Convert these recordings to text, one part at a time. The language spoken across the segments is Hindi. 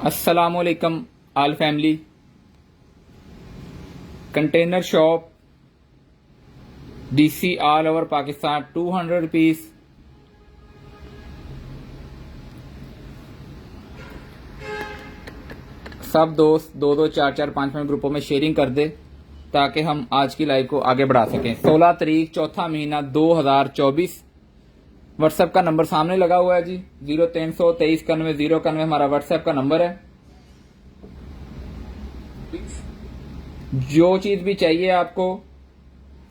अस्सलामुअलैकुम all family. Container shop DC all over Pakistan 200 rupees. सब दोस्त दो दो चार चार पाँच पाँच ग्रुपों में शेयरिंग कर दे ताकि हम आज की लाइव को आगे बढ़ा सकें। 16 तारीख चौथा महीना 2024। व्हाट्सएप का नंबर सामने लगा हुआ है जी, 032391 हमारा व्हाट्सएप का नंबर है। जो चीज भी चाहिए आपको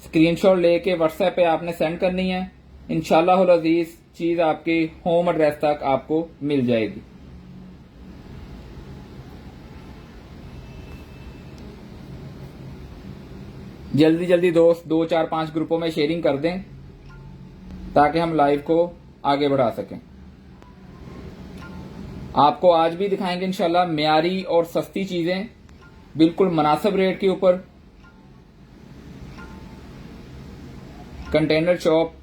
स्क्रीनशॉट लेके व्हाट्सएप पे आपने सेंड करनी है। इंशाल्लाह अजीज चीज आपके होम एड्रेस तक आपको मिल जाएगी। जल्दी जल्दी दोस्त 2 4 5 ग्रुपों में शेयरिंग कर दें ताकि हम लाइव को आगे बढ़ा सकें। आपको आज भी दिखाएंगे इंशाल्लाह मियारी और सस्ती चीजें बिल्कुल मुनासिब रेट के ऊपर। कंटेनर शॉप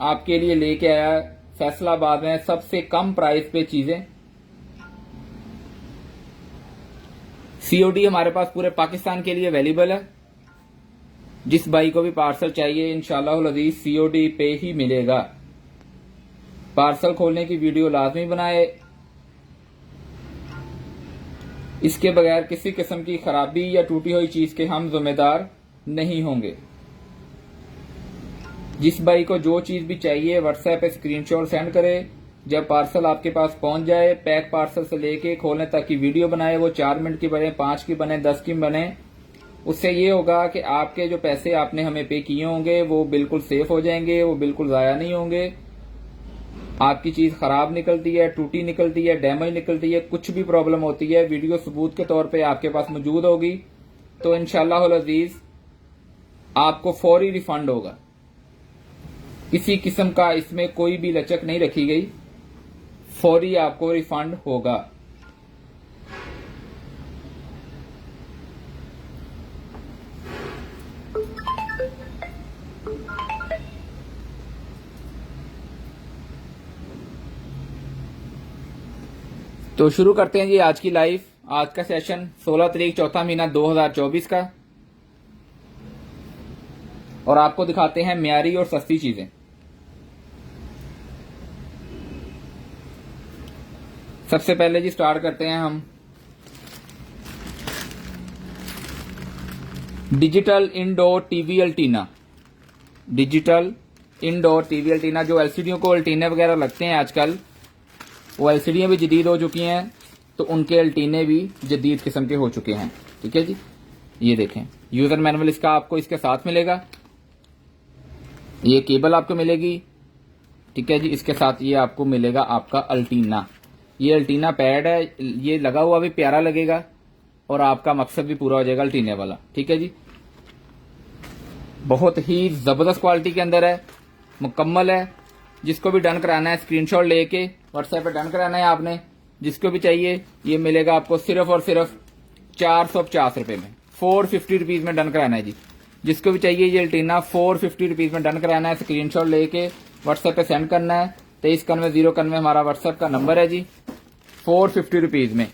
आपके लिए लेके आया है फैसलाबाद में सबसे कम प्राइस पे चीजें। सीओडी हमारे पास पूरे पाकिस्तान के लिए अवेलेबल है। जिस भाई को भी पार्सल चाहिए इंशाल्लाह अजीज सीओडी पे ही मिलेगा। पार्सल खोलने की वीडियो लाजमी बनाए, इसके बगैर किसी किस्म की खराबी या टूटी हुई चीज के हम जिम्मेदार नहीं होंगे। जिस भाई को जो चीज भी चाहिए व्हाट्सएप पे स्क्रीनशॉट सेंड करे। जब पार्सल आपके पास पहुंच जाए पैक पार्सल से लेके खोलने तक की वीडियो बनाए, वो 4 मिनट की बने, 5 की बने, 10 की बने। उससे ये होगा कि आपके जो पैसे आपने हमें पे किए होंगे वो बिल्कुल सेफ हो जाएंगे, वो बिल्कुल जाया नहीं होंगे। आपकी चीज खराब निकलती है, टूटी निकलती है, डैमेज निकलती है, कुछ भी प्रॉब्लम होती है, वीडियो सबूत के तौर पे आपके पास मौजूद होगी तो इंशाल्लाह अजीज आपको फौरी रिफंड होगा। किसी किस्म का इसमें कोई भी लचक नहीं रखी गई, फौरी आपको रिफंड होगा। तो शुरू करते हैं जी आज की लाइव। आज का सेशन 16 तारीख चौथा महीना 2024 का, और आपको दिखाते हैं म्यारी और सस्ती चीजें। सबसे पहले जी स्टार्ट करते हैं हम digital indoor TV antenna. Digital indoor TV antenna, जो एलसीडियों को अल्टीने वगैरह लगते हैं आजकल, वो एलसीडियां भी जदीद हो चुकी हैं तो उनके अल्टीने भी जदीद किस्म के हो चुके हैं। ठीक है जी, ये देखें यूजर मैनुअल इसका आपको इसके साथ मिलेगा। ये केबल आपको मिलेगी। ठीक है जी, इसके साथ ये आपको मिलेगा आपका अल्टीना। ये अल्टीना पैड है, ये लगा हुआ भी प्यारा लगेगा और आपका मकसद भी पूरा हो जाएगा अल्टीने वाला। ठीक है जी, बहुत ही जबरदस्त क्वालिटी के अंदर है, मुकम्मल है। जिसको भी डन कराना है स्क्रीनशॉट लेके व्हाट्सएप पे डन कराना है आपने। जिसको भी चाहिए ये मिलेगा आपको सिर्फ और सिर्फ 450 रुपए में, 450 रुपीज में डन कराना है जी। जिसको भी चाहिए ये अल्टीना 450 रुपीज में डन कराना है। स्क्रीनशॉट लेके व्हाट्सएप पे सेंड करना है। 2391 हमारा व्हाट्सएप का नंबर है जी, 450 रुपीज में।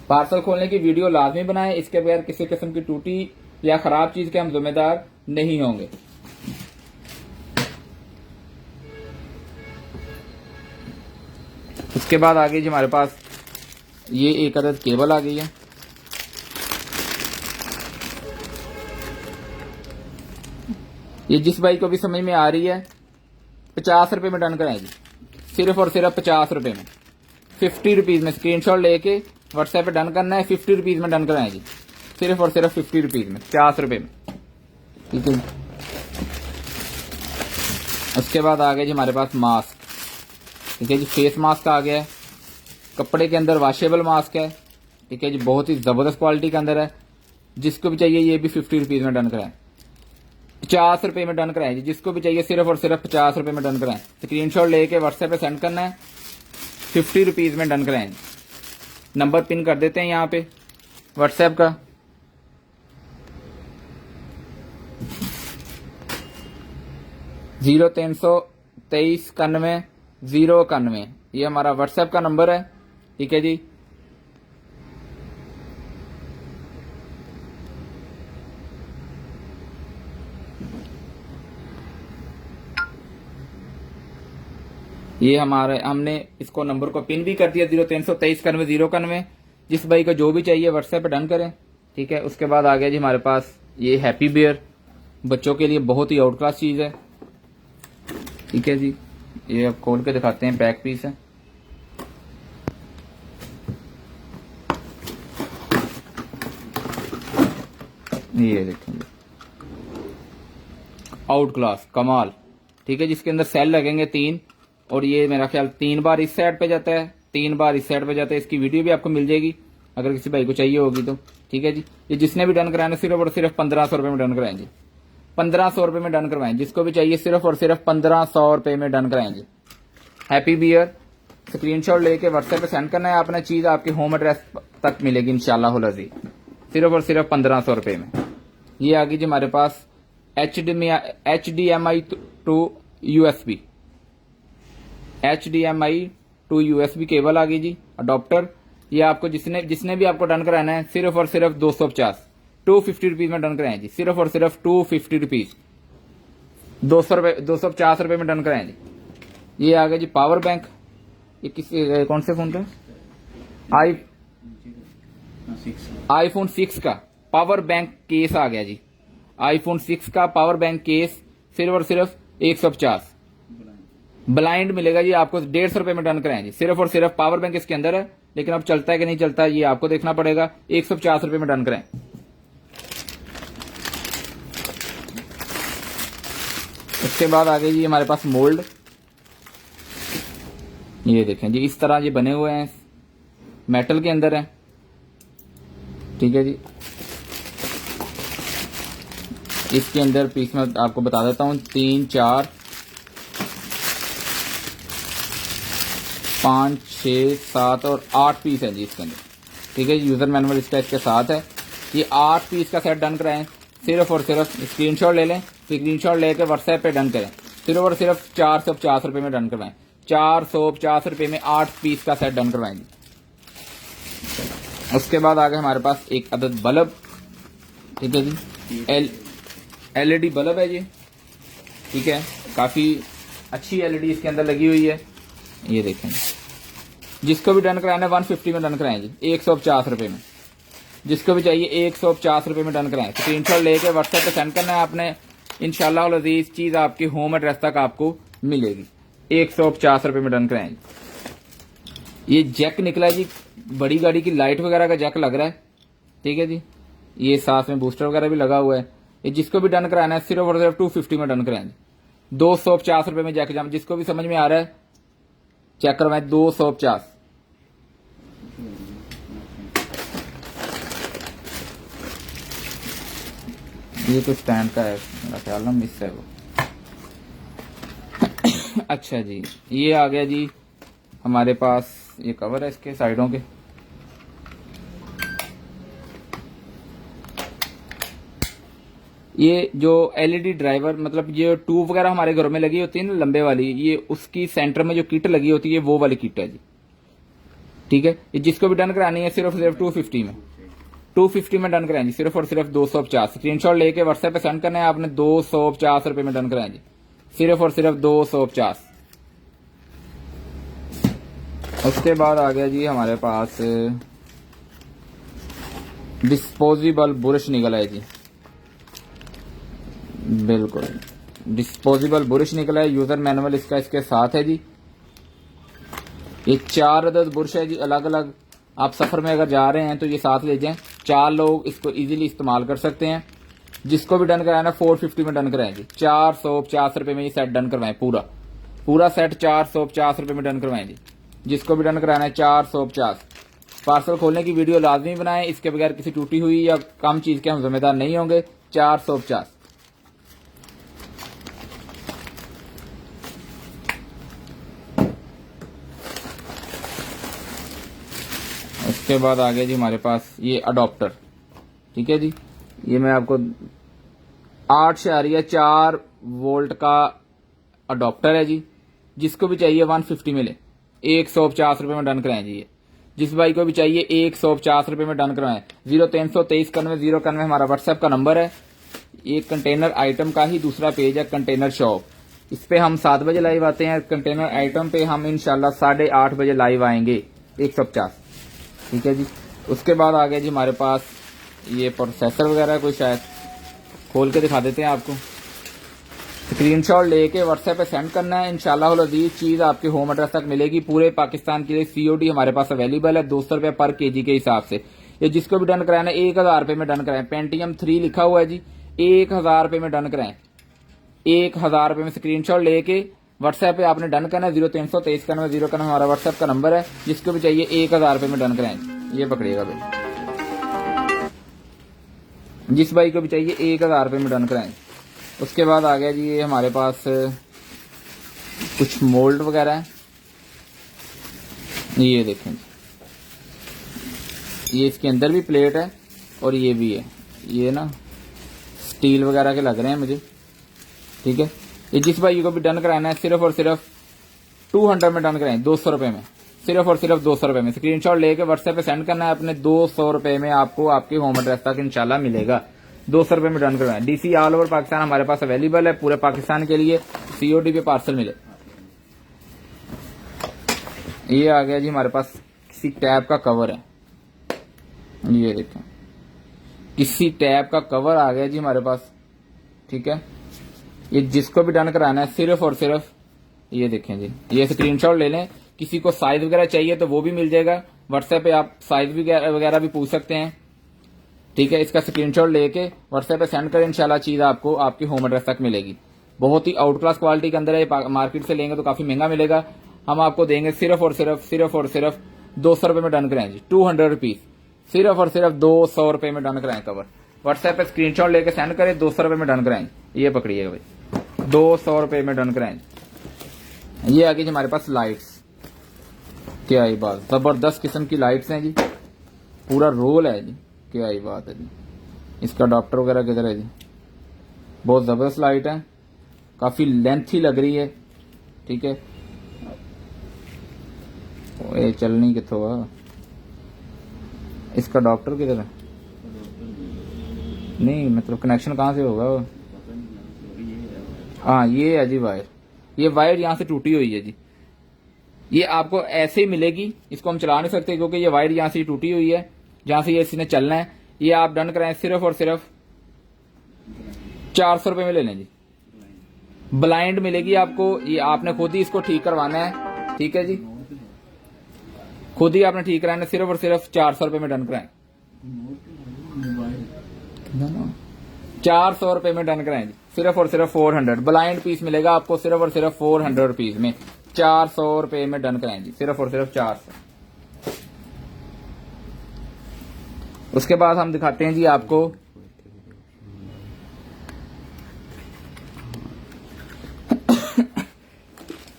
पार्सल खोलने की वीडियो लाजमी बनाएं, इसके बगैर किसी किस्म की टूटी या खराब चीज के हम जिम्मेदार नहीं होंगे। उसके बाद आ गई जी हमारे पास ये एक अदद केबल आ गई है। ये जिस भाई को भी समझ में आ रही है 50 रुपए में डन कराएंगे, सिर्फ और सिर्फ 50 रुपए में, 50 रुपीज में। स्क्रीनशॉट लेके व्हाट्सएप पे डन करना है, 50 रुपीज में डन कराएंगे, सिर्फ और सिर्फ 50 रुपीज में, 50 रुपए में। ठीक है, उसके बाद आ गए जी हमारे पास मास्क। ठीक है जी, फेस मास्क आ गया है, कपड़े के अंदर वॉशेबल मास्क है। ठीक है जी, बहुत ही जबरदस्त क्वालिटी के अंदर है। जिसको भी चाहिए ये भी 50 रुपीज में डन कराएं, 50 रुपए में डन कराएं जी। जिसको भी चाहिए सिर्फ और सिर्फ 50 रुपए में डन कराएं। स्क्रीनशॉट लेके व्हाट्सएप पे सेंड करना है, 50 रुपीज में डन कराएं। नंबर पिन कर देते हैं यहाँ पे व्हाट्सएप का, 0323 39091, ये हमारा व्हाट्सएप का नंबर है। ठीक है जी। ये हमने इसको नंबर को पिन भी कर दिया 032391 जिस भाई को जो भी चाहिए व्हाट्सएप पे डन करें। ठीक है। उसके बाद आ गया जी हमारे पास ये हैप्पी बियर, बच्चों के लिए बहुत ही आउट क्लास चीज है। ठीक है जी। ये अब खोल के दिखाते हैं, पैक पीस है। ये देखेंगे, आउट क्लास कमाल। ठीक है। जिसके अंदर सेल लगेंगे 3, और ये मेरा ख्याल 3 बार इस साइड पे जाता है, 3 बार इस साइड पे जाता है। इसकी वीडियो भी आपको मिल जाएगी अगर किसी भाई को चाहिए होगी तो। ठीक है जी। ये जिसने भी डन कराना सिर्फ और सिर्फ 1500 रुपए में डन कराएंगे, 1500 रुपए में डन करवाएं। जिसको भी चाहिए सिर्फ और सिर्फ 1500 रुपए में डन कराएंगे। हैप्पी बियर स्क्रीनशॉट लेके व्हाट्सएप पे सेंड करना है आपने, चीज आपके होम एड्रेस तक मिलेगी इंशाल्लाह अज़ीज़, सिर्फ और सिर्फ 1500 रुपए में। ये आ गई जी हमारे पास HDMI टू USB केबल आ गई जी, अडॉप्टर। ये आपको जिसने भी आपको डन कराना है सिर्फ और सिर्फ 250 रुपीज में डन कराएं जी, सिर्फ और सिर्फ 250 रुपीज, 250 रुपए में डन कराएं जी। ये आ गया जी पावर बैंक। ये कौन से फोन का? आईफोन 6 का पावर बैंक केस आ गया जी। आईफोन 6 का पावर बैंक केस सिर्फ और सिर्फ 150 ब्लाइंड मिलेगा जी आपको, 150 रुपए में डन कराएं जी। सिर्फ और सिर्फ पावर बैंक इसके अंदर है, लेकिन अब चलता है कि नहीं चलता है ये आपको देखना पड़ेगा। 150 रुपए में डन कराएं। उसके बाद आ गई जी हमारे पास मोल्ड। ये देखें जी, इस तरह ये बने हुए हैं, मेटल के अंदर है। ठीक है जी। इसके अंदर पीस में आपको बता देता हूं, 3 4 5 6 7 और 8 पीस है जी इसके अंदर। ठीक है। यूजर मैनुअल इसके साथ है। ये 8 पीस का सेट डन कराएं। सिर्फ और सिर्फ स्क्रीनशॉट ले लें, स्क्रीनशॉट लेकर व्हाट्सएप पे डन करें। सिर्फ और सिर्फ 450 रुपए में डन करवाएं। 450 रुपए में 8 पीस का सेट डन करवाएंगे। उसके बाद आ गया हमारे पास एक अदद बल्ब। ठीक है जी। LED बल्ब है जी। ठीक है। काफी अच्छी LED इसके अंदर लगी हुई है। ये देखें, जिसको भी डन कराना है 150 में डन कराएं जी, 150 रुपए में। जिसको भी चाहिए 150 रुपए में डन कराएं। स्क्रीनशॉट लेके व्हाट्सएप पे सेंड करना है आपने, इंशाल्लाह अज़ीज़ चीज आपके होम एड्रेस तक आपको मिलेगी। 150 रुपए में डन कराएं। ये जैक निकला है जी, बड़ी गाड़ी की लाइट वगैरह का जैक लग रहा है। ठीक है जी। ये साथ में बूस्टर वगैरह भी लगा हुआ है। ये जिसको भी डन कराना है सिर्फ और सिर्फ 250 में डन कराएं। 250 रुपए में जैक जाम, जिसको भी समझ में आ रहा है चेक करवाएं। 250। ये तो स्टैंड का है मेरा ख्याल ना, मिस है वो। अच्छा जी। ये आ गया जी हमारे पास, ये कवर है इसके साइडों के। ये जो LED ड्राइवर, मतलब ये ट्यूब वगैरह हमारे घरों में लगी होती है ना लंबे वाली, ये उसकी सेंटर में जो किट लगी होती है वो वाली किट है जी। ठीक है। ये जिसको भी डन करानी है सिर्फ सिर्फ 250 में डन कराएं जी, सिर्फ और सिर्फ 250। स्क्रीनशॉट लेके व्हाट्सएप पे सेंड करना है आपने। 250 रुपए में डन कराएं जी, सिर्फ और सिर्फ 250। उसके बाद आ गया जी हमारे पास डिस्पोजेबल बुरश निकला है जी। बिल्कुल डिस्पोजेबल बुरश निकला है। यूजर मैनुअल इसके साथ है जी। ये 4 अदद बुरश है जी, अलग अलग। आप सफर में अगर जा रहे हैं तो ये साथ ले जाएं। 4 लोग इसको इजीली इस्तेमाल कर सकते हैं। जिसको भी डन कराना 450 में डन कराएं जी। 450 रुपए में ये सेट डन करवाएं। पूरा सेट 450 रुपए में डन करवाएं जी। जिसको भी डन कराना है 450। पार्सल खोलने की वीडियो लाजमी बनाएं, इसके बगैर किसी टूटी हुई या कम चीज के हम जिम्मेदार नहीं होंगे। 450। उसके बाद आ गया जी हमारे पास ये अडॉप्टर। ठीक है जी। ये मैं आपको 8.4 वोल्ट का अडॉप्टर है जी। जिसको भी चाहिए 150 मिले 150 रुपये में डन कराएं जी। ये जिस भाई को भी चाहिए 150 रुपये में डन करवाएं। 0323 हमारा व्हाट्सएप का नंबर है। एक कंटेनर आइटम का ही दूसरा पेज है कंटेनर शॉप। इस पे हम 7 बजे लाइव आते हैं। कंटेनर आइटम पे हम इंशाल्लाह 8:30 बजे लाइव आएंगे 150। ठीक है जी। उसके बाद आ गया जी हमारे पास ये प्रोसेसर वगैरह कोई शायद खोल के दिखा देते हैं आपको। स्क्रीनशॉट लेके व्हाट्सएप पे सेंड करना है। इंशाल्लाह अजीज चीज आपके होम एड्रेस तक मिलेगी। पूरे पाकिस्तान के लिए COD हमारे पास अवेलेबल है 200 रुपये पर kg के हिसाब से। ये जिसको भी डन कराना है 1000 रुपये में डन कराएं। Pentium 3 लिखा हुआ है जी, 1000 रुपये में डन कराएं। 1000 रुपये में स्क्रीनशॉट लेके व्हाट्सएप पे आपने डन करना है। 0323 हमारा व्हाट्सएप का नंबर है। जिसको भी चाहिए 1000 रुपये में डन कराएं। ये पकड़िएगा भाई, जिस भाई को भी चाहिए 1000 रुपये में डन कराएं। उसके बाद आ गया जी ये हमारे पास कुछ मोल्ड वगैरह है। ये देखें, ये इसके अंदर भी प्लेट है और ये भी है। ये ना स्टील वगैरह के लग रहे हैं मुझे। ठीक है, ये जिस भाई को भी डन कराना है सिर्फ और सिर्फ 200 में डन कराएं, 200 रुपये में, सिर्फ और सिर्फ 200 रुपये में। स्क्रीनशॉट लेके व्हाट्सएप पे सेंड करना है अपने। 200 रुपये में आपको आपके होम एड्रेस तक इंशाल्लाह मिलेगा। 200 रुपये में डन करवाएं। DC ऑल ओवर पाकिस्तान हमारे पास अवेलेबल है। पूरे पाकिस्तान के लिए COD पे पार्सल मिले। ये आ गया जी हमारे पास किसी टैब का कवर है। ये देखें, किसी टैब का कवर आ गया जी हमारे पास। ठीक है, ये जिसको भी डन कराना है सिर्फ और सिर्फ ये देखें जी, ये स्क्रीनशॉट ले लें। किसी को साइज वगैरह चाहिए तो वो भी मिल जाएगा। व्हाट्सएप पे आप साइज वगैरह भी पूछ सकते हैं। ठीक है, इसका स्क्रीनशॉट लेके व्हाट्सएप पे सेंड करें। इंशाल्लाह चीज आपको आपके होम एड्रेस तक मिलेगी। बहुत ही आउट क्लास क्वालिटी के अंदर है। मार्केट से लेंगे तो काफी महंगा मिलेगा। हम आपको देंगे सिर्फ और सिर्फ 200 रुपये में डन कराएं जी। 200 रुपीज, सिर्फ और सिर्फ 200 रुपये में डन कराएं कवर। व्हाट्सएप पे स्क्रीनशॉट लेके सेंड करें, 200 रुपये में डन कराएं। ये पकड़िएगा भाई, 200 रुपये में डन कराएं। ये आ गई जी हमारे पास लाइट्स। क्या ही बात, जबरदस्त किस्म की लाइट्स हैं जी। पूरा रोल है जी, क्या ही बात है जी। इसका डॉक्टर वगैरह किधर है जी। बहुत जबरदस्त लाइट है, काफी लेंथी लग रही है। ठीक है, ये चलनी कितों है। इसका डॉक्टर किधर है? नहीं मतलब कनेक्शन कहाँ से होगा? हाँ ये है जी वायर। ये वायर यहाँ से टूटी हुई है जी। ये आपको ऐसे ही मिलेगी। इसको हम चला नहीं सकते क्योंकि ये वायर यहाँ से टूटी हुई है, जहां से ये इसने चलना है। ये आप डन कराएं सिर्फ और सिर्फ 400 रुपये में ले लें जी। ब्लाइंड मिलेगी आपको। ये आपने खुद ही इसको ठीक करवाना है। ठीक है जी, खुद ही आपने ठीक कराना है। सिर्फ और सिर्फ 400 रुपये में डन कराएं। 400 रुपये में डन कराएं जी। सिर्फ और सिर्फ 400 ब्लाइंड पीस मिलेगा आपको। सिर्फ और सिर्फ 400 रुपीज में 400 रुपये में डन कराएं जी। सिर्फ और सिर्फ 400। उसके बाद हम दिखाते हैं जी आपको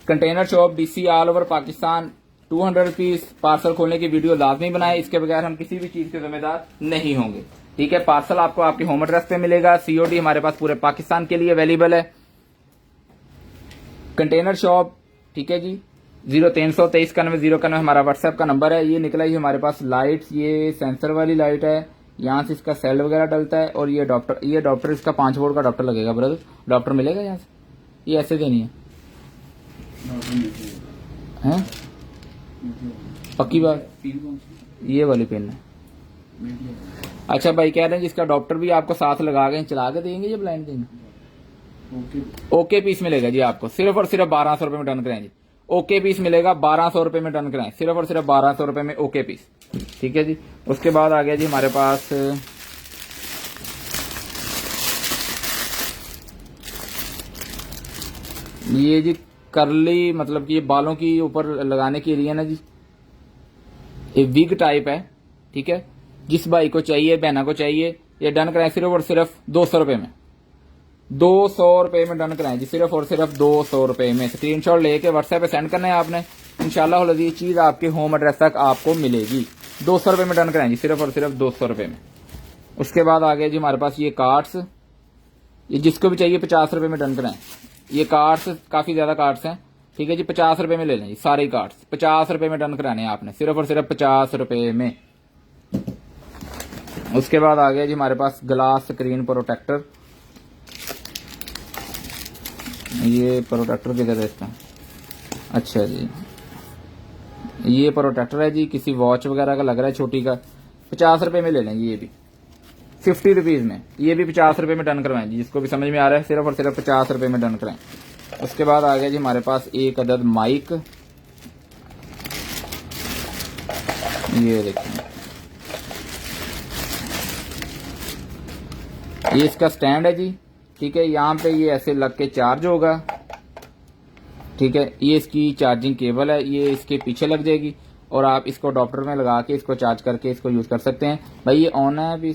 container shop DC all over Pakistan 200 rupees. Parcel खोलने की वीडियो लाजमी बनाए, इसके बगैर हम किसी भी चीज के जिम्मेदार नहीं होंगे। ठीक है, पार्सल आपको आपके होम एड्रेस पे मिलेगा। COD हमारे पास पूरे पाकिस्तान के लिए अवेलेबल है। कंटेनर शॉप, ठीक है जी। 0323 हमारा व्हाट्सएप का नंबर है। ये निकला ही हमारे पास लाइट्स। ये सेंसर वाली लाइट है, यहाँ से इसका सेल वगैरह डलता है। और ये डॉक्टर इसका 5 वोल्ट का डॉक्टर लगेगा ब्रदर। डॉक्टर मिलेगा यहाँ से? ये ऐसे देनी है हैं? पक्की बात, ये वाली पेन है। अच्छा भाई कह रहे हैं जिसका डॉक्टर भी आपको साथ लगा के चला के देंगे, ये ब्लाइंड देंगे। ओके पीस मिलेगा जी आपको। सिर्फ और सिर्फ 1200 रुपये में डन कराएं जी। ओके पीस मिलेगा 1200 रुपये में डन कराएं। सिर्फ और सिर्फ 1200 रुपये में ओके पीस। ठीक है जी। उसके बाद आ गया जी हमारे पास ये जी करली, मतलब कि ये बालों की ऊपर लगाने के लिए ना जी, ये विग टाइप है। ठीक है, जिस भाई को चाहिए, बहना को चाहिए, ये डन कराएं सिर्फ और सिर्फ 200 रुपये में। 200 रुपये में डन कराएं जी। सिर्फ और सिर्फ 200 रुपये में। स्क्रीनशॉट लेके व्हाट्सएप पे सेंड करना है आपने। इंशाल्लाह ये चीज आपके होम एड्रेस तक आपको मिलेगी। 200 रुपये में डन कराएं जी। सिर्फ और सिर्फ 200 रुपये में। उसके बाद आ गया जी हमारे पास ये कार्ड्स। ये जिसको भी चाहिए 50 रुपये में डन कराएं। ये कार्ड्स काफी ज्यादा कार्ड्स हैं। ठीक है जी, 50 रुपए में ले लें जी सारे कार्ड्स, 50 रुपए में डन कराने हैं आपने, सिर्फ और सिर्फ 50 रुपए में। उसके बाद आ गया जी हमारे पास ग्लास स्क्रीन प्रोटेक्टर। ये प्रोटेक्टर किधर है इसका? अच्छा जी, ये प्रोटेक्टर है जी, किसी वॉच वगैरह का लग रहा है छोटी का, 50 रुपए में ले लेंगे ये भी, 50 रुपीज में, ये भी 50 रुपए में डन करवाएं जी, जिसको भी समझ में आ रहा है सिर्फ और सिर्फ 50 रुपए में डन कराएं। उसके बाद आ गया जी हमारे पास एक अदद माइक, ये देखिए, ये इसका स्टैंड है जी, ठीक है, यहाँ पे ये ऐसे लग के चार्ज होगा, ठीक है, ये इसकी चार्जिंग केबल है, ये इसके पीछे लग जाएगी और आप इसको अडॉप्टर में लगा के इसको चार्ज करके इसको यूज कर सकते हैं। भाई ये ऑन है अभी,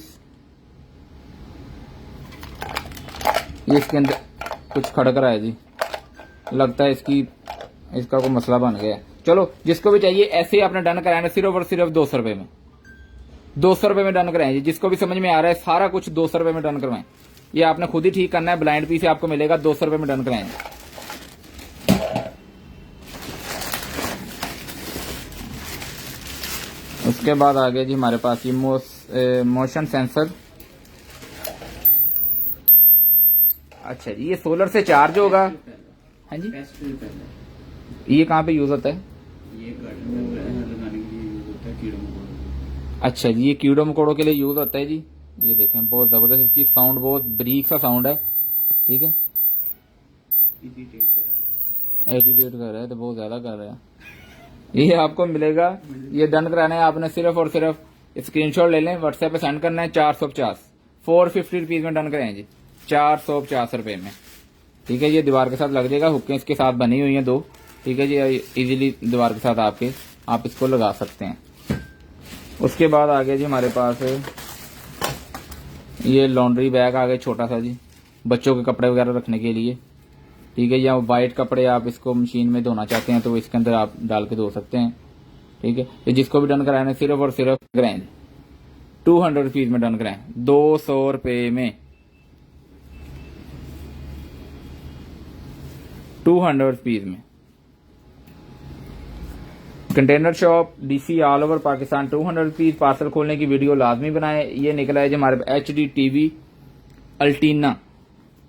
ये इसके अंदर कुछ खड़क रहा है जी, लगता है इसका कोई मसला बन गया है। चलो जिसको भी चाहिए ऐसे ही आपने डन कराना, सिर्फ और सिर्फ 200 रुपए में, 200 रुपए में डन कराएं जी, जिसको भी समझ में आ रहा है सारा कुछ 200 रुपए में डन करवाएं। ये आपने खुद ही ठीक करना है, ब्लाइंड पीस आपको मिलेगा, 200 रुपए में डन कराएं। उसके बाद आ गया जी हमारे पास ये मोशन सेंसर। अच्छा जी, ये सोलर से चार्ज होगा। हाँ जी, ये कहाँ पे यूज होता है? ये गार्डन में लगाने के लिए यूज होता है, कीड़ों मकोड़ों। अच्छा जी, ये कीड़ों मकोड़ों के लिए यूज होता है जी। ये देखें बहुत जबरदस्त, इसकी साउंड बहुत ब्रीक सा साउंड है, ठीक है, एटीट्यूड कर रहा है तो बहुत ज्यादा कर रहा है। ये आपको मिलेगा, ये डन कराना है आपने, सिर्फ और सिर्फ स्क्रीनशॉट ले लें, व्हाट्सएप पे सेंड करना है, 450 450 रुपीज में डन कराएं जी, 450 रुपए में, ठीक है। ये दीवार के साथ लग जाएगा, हुक्कें इसके साथ बनी हुई हैं 2, ठीक है जी, इजीली दीवार के साथ आप इसको लगा सकते हैं। उसके बाद आ गया जी हमारे पास ये लॉन्ड्री बैग आ गया छोटा सा जी, बच्चों के कपड़े वगैरह रखने के लिए, ठीक है, या वाइट कपड़े आप इसको मशीन में धोना चाहते हैं तो इसके अंदर आप डाल के धो सकते हैं, ठीक है। ये जिसको भी डन कराना है सिर्फ और सिर्फ कराएं 200 रुपीज में डन कराएं, 200 रुपए में, 200 रुपीज में। Container shop DC all over Pakistan 200 rupees. Parcel खोलने की वीडियो लाजमी बनाए। ये निकला है जी हमारे HD TV अल्टीना,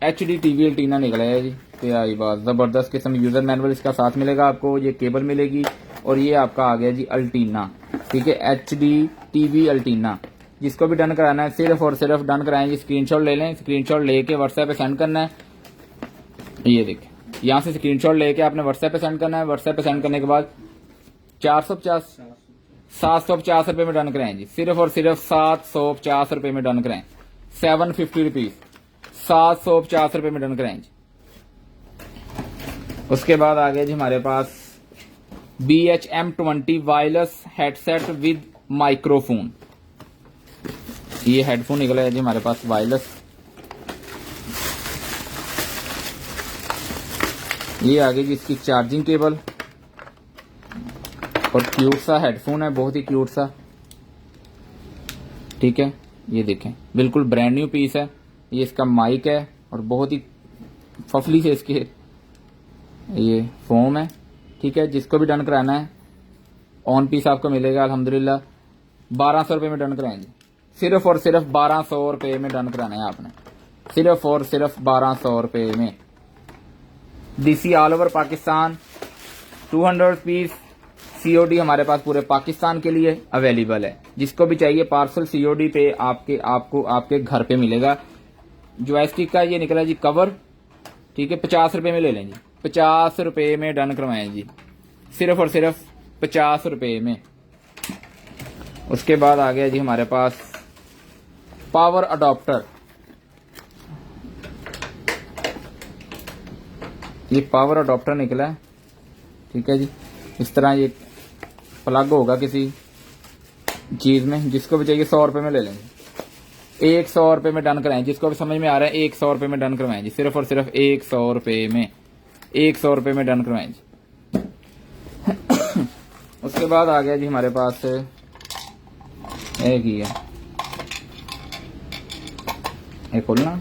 HD TV अल्टीना निकला है जी, क्या ही बात, जबरदस्त किस्म, यूजर मैनुअल इसका साथ मिलेगा आपको, ये केबल मिलेगी और ये आपका आ गया जी अल्टीना, ठीक है, HD TV अल्टीना। जिसको भी डन कराना है सिर्फ और सिर्फ डन कराएंगे, स्क्रीनशॉट ले लें, स्क्रीनशॉट लेके व्हाट्सएप पे सेंड करना है। ये देखिए, यहाँ से स्क्रीनशॉट लेके आपने व्हाट्सएप पे सेंड करना है, व्हाट्सएप पे सेंड करने के बाद 750 रुपए में डन कराएं जी, सिर्फ और सिर्फ 750 रुपए में डन कराएं, 750 रुपीज, 750 रुपए में डन कराएं जी। उसके बाद आ गया जी हमारे पास BHM20 wireless headset with microphone. ये हेडफोन निकला है जी हमारे पास वायरलेस। ये आ गई जी इसकी चार्जिंग केबल और क्यूट सा हेडफोन है, बहुत ही क्यूट सा, ठीक है। ये देखें बिल्कुल ब्रांड न्यू पीस है। ये इसका माइक है और बहुत ही फफली से इसके ये फोम है, ठीक है। जिसको भी डन कराना है ऑन पीस आपको मिलेगा अल्हम्दुलिल्लाह। 1200 रुपए में डन कराएंगे, सिर्फ और सिर्फ 1200 रुपए में डन कराना है आपने, सिर्फ और सिर्फ 1200 रुपए में। DC all over Pakistan 200 rupees. COD हमारे पास पूरे पाकिस्तान के लिए अवेलेबल है। जिसको भी चाहिए पार्सल COD पे आपको आपके घर पे मिलेगा। जॉयस्टिक का ये निकला जी कवर, ठीक है, 50 रुपए में ले लें जी, 50 रुपए में डन करवाएं जी, सिर्फ और सिर्फ 50 रुपए में। उसके बाद आ गया जी हमारे पास पावर अडॉप्टर। ये पावर अडॉप्टर निकला है, ठीक है जी, इस तरह ये प्लग होगा किसी चीज में। जिसको भी चाहिए 100 रुपए में ले लेंगे, 100 रुपए में डन कराएं। जिसको भी समझ में आ रहा है 100 रुपए में डन करवाएं जी, सिर्फ और सिर्फ 100 रुपए में, 100 रुपए में डन करवाएं जी। उसके बाद आ गया जी हमारे पास एक ही है, एक खोलना,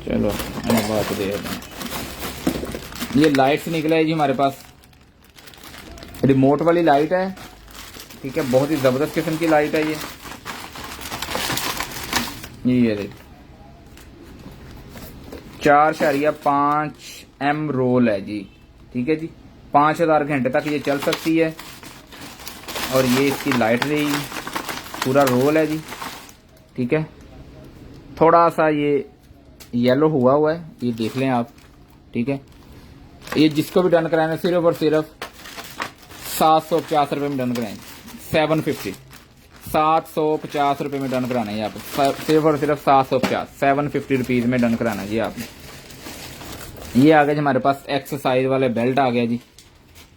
चलो मैंने बात दे ये लाइट से निकला है जी हमारे पास, रिमोट वाली लाइट है, ठीक है, बहुत ही जबरदस्त किस्म की लाइट है ये देख 4.5 M रोल है जी, ठीक है जी। 5000 घंटे तक ये चल सकती है। और ये इसकी लाइट रही, पूरा रोल है जी, ठीक है। थोड़ा सा ये येलो हुआ है, ये देख लें आप, ठीक है। ये जिसको भी डन कराना सिर्फ और सिर्फ 750 रुपये में डन कराएंगे। 750 रुपये में डन कराना है आपको, सिर्फ और सिर्फ 750 रुपीज में डन कराना है जी आपने। ये आ गया जी हमारे पास एक्सरसाइज वाले बेल्ट आ गया जी,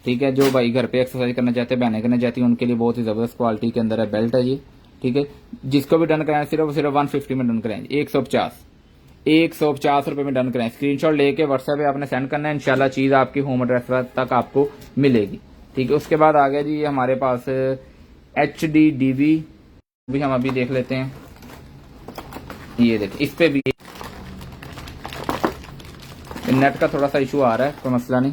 ठीक है। जो भाई घर पे एक्सरसाइज करना चाहते हैं, बहनें करना चाहती हैं, उनके लिए बहुत ही जबरदस्त क्वालिटी के अंदर है बेल्ट है जी, ठीक है। जिसको भी डन कराएं सिर्फ और सिर्फ 150 में डन कराएंगे। 150 रुपये में डन कराएं। स्क्रीनशॉट लेके व्हाट्सएप पे आपने सेंड करना है, इंशाल्लाह चीज आपकी होम एड्रेस तक आपको मिलेगी, ठीक है। उसके बाद आ गया जी हमारे पास HDDV भी हम अभी देख लेते हैं। ये देखिए, इस पे भी नेट का थोड़ा सा इशू आ रहा है, कोई मसला नहीं।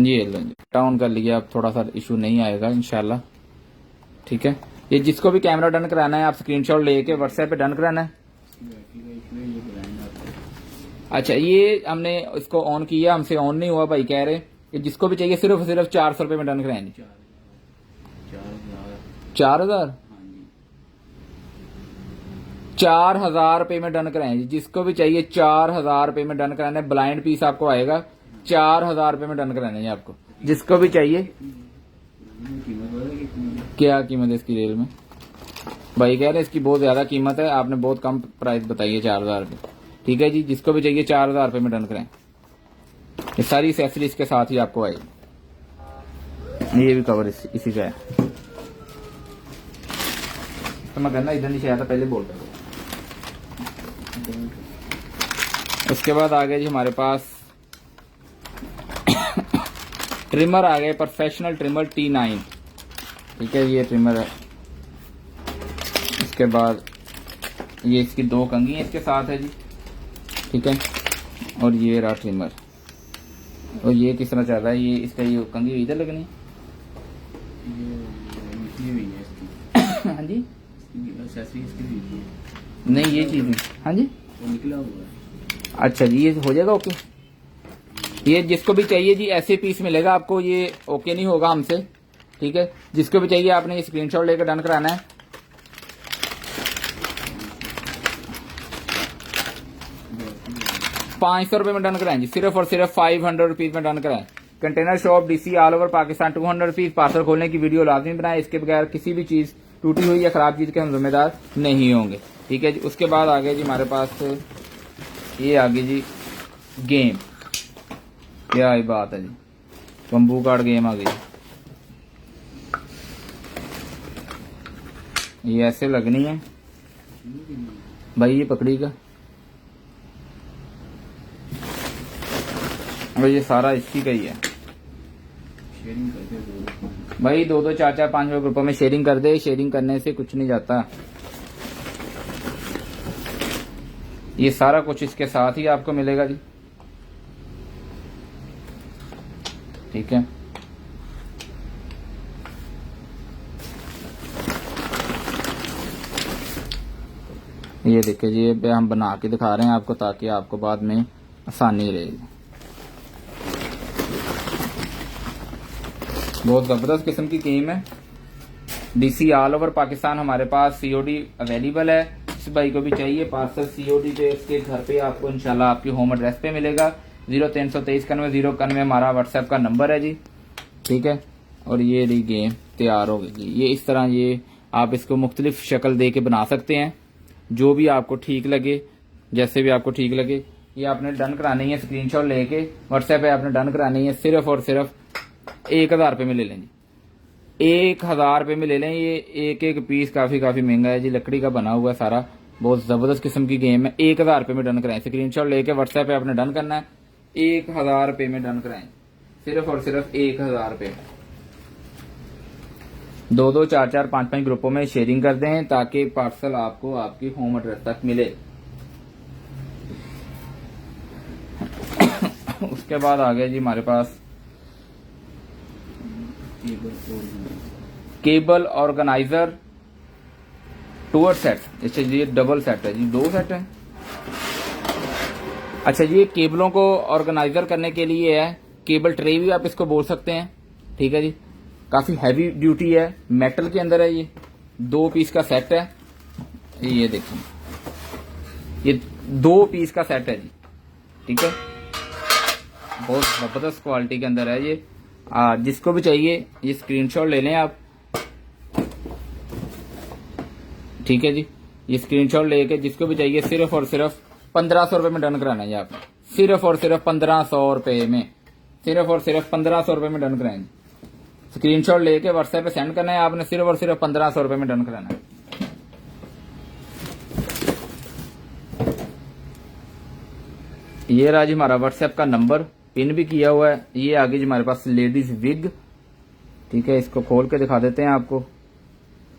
ये डाउन कर लिया, अब थोड़ा सा इशू नहीं आएगा इंशाल्लाह, ठीक है। ये जिसको भी कैमरा डन कराना है, आप स्क्रीनशॉट लेके व्हाट्सएप पे डन कराना है। अच्छा, ये हमने इसको ऑन किया, हमसे ऑन नहीं हुआ, भाई कह रहे ये जिसको भी चाहिए सिर्फ 400 रुपये में डन कराएंगे। 4000 4000 रुपये में डन कराएंगे। जिसको भी चाहिए 4000 रुपये में डन कराना है। ब्लाइंड पीस आपको आएगा 4000 रुपये में डन कराना है आपको, जिसको भी चाहिए। क्या कीमत है इसकी रेल में? भाई कह रहे हैं इसकी बहुत ज्यादा कीमत है, आपने बहुत कम प्राइस बताई है 4000 रुपये, ठीक है जी। जिसको भी चाहिए 4000 रुपये में डन कराएं। ये सारी एक्सेसरीज के साथ ही आपको आएगी। ये भी कवर इसी का है। तो मैं कहना इधर नीचे आया था, पहले बोल रहा। उसके बाद आ गया जी हमारे पास ट्रिमर आ गए, प्रोफेशनल ट्रिमर T9, ठीक है। ये ट्रिमर है। इसके बाद ये इसकी 2 कंघी इसके साथ है जी, ठीक है। और ये रहा ट्रिमर। और ये किस तरह चल रहा है, ये इसका ये कंघी इधर लगनी है। हाँ जी, नहीं ये चीज नहीं, हाँ जी निकला हुआ है। अच्छा जी, ये हो जाएगा ओके। ये जिसको भी चाहिए जी ऐसे पीस मिलेगा आपको, ये ओके नहीं होगा हमसे, ठीक है। जिसको भी चाहिए आपने ये स्क्रीनशॉट लेकर डन कराना है। ₹500 में डन कराएं जी, सिर्फ और सिर्फ 500 रुपीज में डन कराएं। Container shop DC all over Pakistan 200 rupees. Parcel खोलने की वीडियो लाजमी बनाए, इसके बगैर किसी भी चीज टूटी हुई या खराब चीज के हम जिम्मेदार नहीं होंगे, ठीक है जी। उसके बाद आ गया जी हमारे पास ये आ गई जी गेम। क्या ही बात है जी, बम्बू कार्ड गेम आ गई। ये ऐसे लगनी है भाई, ये पकड़ी का, भाई ये सारा इसी का ही है। शेयरिंग करके दो भाई 2-2, 4-4, 5 ग्रुपों में शेयरिंग कर दे। शेयरिंग करने से कुछ नहीं जाता। ये सारा कुछ इसके साथ ही आपको मिलेगा जी, ठीक है। ये देखिए जी, ये हम बना के दिखा रहे हैं आपको, ताकि आपको बाद में आसानी रहेगी। बहुत जबरदस्त किस्म की गेम है। DC ऑल ओवर पाकिस्तान हमारे पास COD अवेलेबल है। जिस भाई को भी चाहिए पार्सल COD पे उसके घर पे आपको इंशाल्लाह आपकी होम एड्रेस पे मिलेगा। 0323 हमारा व्हाट्सएप का नंबर है जी, ठीक है। और ये रही गेम तैयार हो गई। ये इस तरह ये आप इसको मुख्तलिफ शक्ल दे के बना सकते हैं, जो भी आपको ठीक लगे, जैसे भी आपको ठीक लगे। ये आपने डन करानी है, स्क्रीनशॉट लेके व्हाट्सएप पे आपने डन करानी है। सिर्फ और सिर्फ 1000 रुपये में ले लें जी, 1000 रुपये में ले लें। ये एक पीस काफी महंगा है जी, लकड़ी का बना हुआ है सारा। बहुत जबरदस्त किस्म की गेम है। 1000 रुपये में डन कराएं। स्क्रीनशॉट लेके व्हाट्सएप पे आपने डन करना है। 1000 रुपये में डन कराएं, सिर्फ और सिर्फ 1000 रुपये। दो दो चार चार पांच पांच ग्रुपों में शेयरिंग कर दें ताकि पार्सल आपको आपकी होम एड्रेस तक मिले। उसके बाद आ गया जी हमारे पास केबल ऑर्गेनाइजर टूर सेट। अच्छा जी ये डबल सेट है जी, 2 सेट है। अच्छा जी ये केबलों को ऑर्गेनाइजर करने के लिए है, केबल ट्रे भी आप इसको बोल सकते हैं। ठीक है जी, काफी हैवी ड्यूटी है, मेटल के अंदर है ये, 2 पीस का सेट है। ये देखिए ये 2 पीस का सेट है जी। ठीक है, बहुत जबरदस्त क्वालिटी के अंदर है ये। जिसको भी चाहिए ये स्क्रीनशॉट ले लें आप। ठीक है जी, ये स्क्रीनशॉट लेके जिसको भी चाहिए सिर्फ और सिर्फ 1500 रुपए में डन कराना है आपने। सिर्फ और सिर्फ 1500 रुपए में, सिर्फ और सिर्फ 1500 रुपए में डन कराएंगे। स्क्रीनशॉट लेके व्हाट्सएप पे सेंड करना है आपने, सिर्फ और सिर्फ 1500 रुपए में डन कराना है। ये रहा जी हमारा व्हाट्सएप का नंबर, पिन भी किया हुआ है। ये आगे जी हमारे पास लेडीज विग। ठीक है, इसको खोल के दिखा देते हैं आपको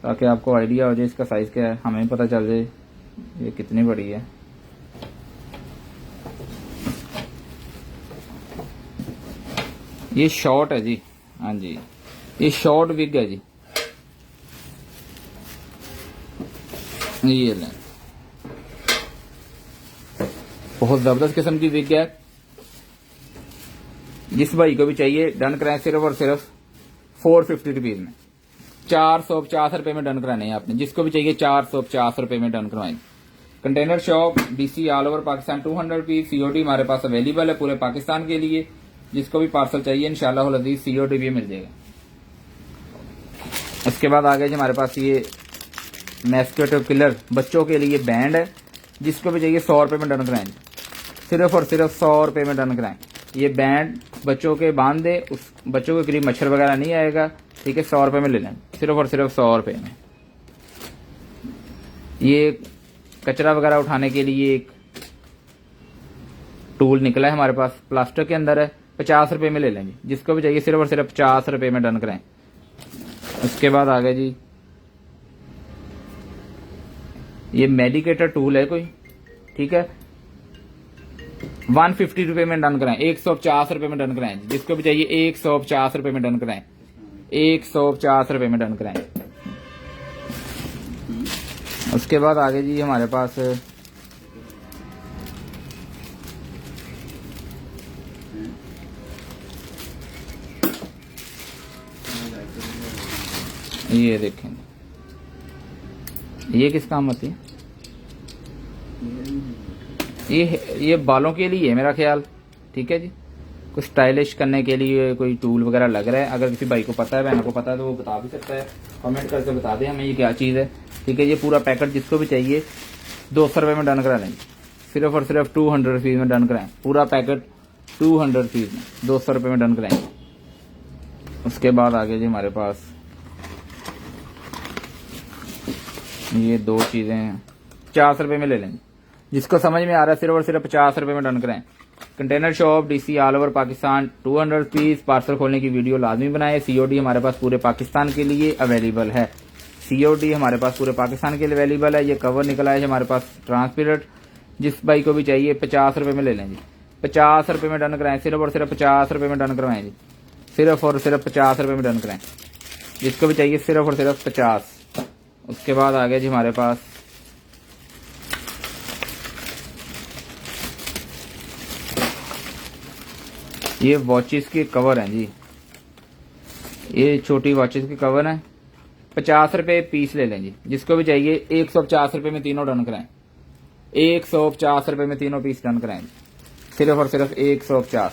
ताकि आपको आइडिया हो जाए इसका साइज क्या है, हमें पता चल जाए ये कितनी बड़ी है। ये शॉर्ट है जी, हाँ जी ये शॉर्ट विग है जी। ये लें, बहुत जबरदस्त किस्म की विग है। जिस भाई को भी चाहिए डन कराएं सिर्फ और सिर्फ 450 रुपीज में, 450 रुपए में डन कराने हैं आपने। जिसको भी चाहिए 450 रुपए में डन करवाएं। Container shop DC all over Pakistan 200 rupees. COD हमारे पास अवेलेबल है पूरे पाकिस्तान के लिए। जिसको भी पार्सल चाहिए इंशाल्लाह अजीज सीओडी भी मिल जाएगा। इसके बाद आ गया जी हमारे पास ये मस्किटो किलर बच्चों के लिए बैंड है। जिसको भी चाहिए 100 रुपए में डन कराएं, सिर्फ और सिर्फ 100 रुपए में डन कराएं। ये बैंड बच्चों के बांध दे, उस बच्चों के करीब मच्छर वगैरह नहीं आएगा। ठीक है, 100 रुपए में ले लें, सिर्फ और सिर्फ 100 रुपए में। ये कचरा वगैरह उठाने के लिए एक टूल निकला है हमारे पास, प्लास्टिक के अंदर है, 50 रुपए में ले लेंगे। जिसको भी चाहिए सिर्फ और सिर्फ 50 रुपए में डन कराएं। उसके बाद आ गया जी ये मेडिकेटर टूल है कोई। ठीक है, 150 रुपए में डन कराएं, 150 रुपए में डन कराएं। जिसको भी चाहिए 150 रुपए में डन कराएं, 150 रुपए में डन कराएं। उसके बाद आगे जी हमारे पास ये देखें, ये किस काम आती है? ये बालों के लिए है मेरा ख्याल। ठीक है जी, कुछ स्टाइलिश करने के लिए कोई टूल वगैरह लग रहा है। अगर किसी भाई को पता है, बहन को पता है तो वो बता भी सकता है, कमेंट करके बता दें हमें ये क्या चीज़ है। ठीक है, ये पूरा पैकेट जिसको भी चाहिए 200 रुपए में डन करा लेंगे, सिर्फ और सिर्फ 200 रुपीज़ में डन कराएं। पूरा पैकेट 200 रुपीज़ में 200 रुपए में डन कराएंगे। उसके बाद आगे जी हमारे पास ये 2 चीज़ें हैं, 50 रुपए में ले लेंगे। जिसको समझ में आ रहा है सिर्फ और सिर्फ 50 रुपए में डन कराएं। Container shop DC all over Pakistan 200 rupees. Parcel खोलने की वीडियो लाजमी बनाए। सीओडी हमारे पास पूरे पाकिस्तान के लिए अवेलेबल है। सीओडी हमारे पास पूरे पाकिस्तान के लिए अवेलेबल है। ये कवर निकला है हमारे पास ट्रांसपेरेंट। जिस भाई को भी चाहिए 50 रुपए में ले लें जी, 50 रुपए में डन कराएं। सिर्फ और सिर्फ 50 रुपए में डन करवाएं जी, सिर्फ और सिर्फ 50 रुपए में डन कराएं। जिसको भी चाहिए सिर्फ और सिर्फ 50। उसके बाद आ गया जी हमारे पास ये वॉचेस के कवर हैं जी, ये छोटी वॉचेस के कवर हैं, 50 रुपए पीस ले लें जी। जिसको भी चाहिए 150 रुपए में तीनों डन कराएं, 150 रुपए में तीनों पीस डन कराएं, सिर्फ और सिर्फ 150।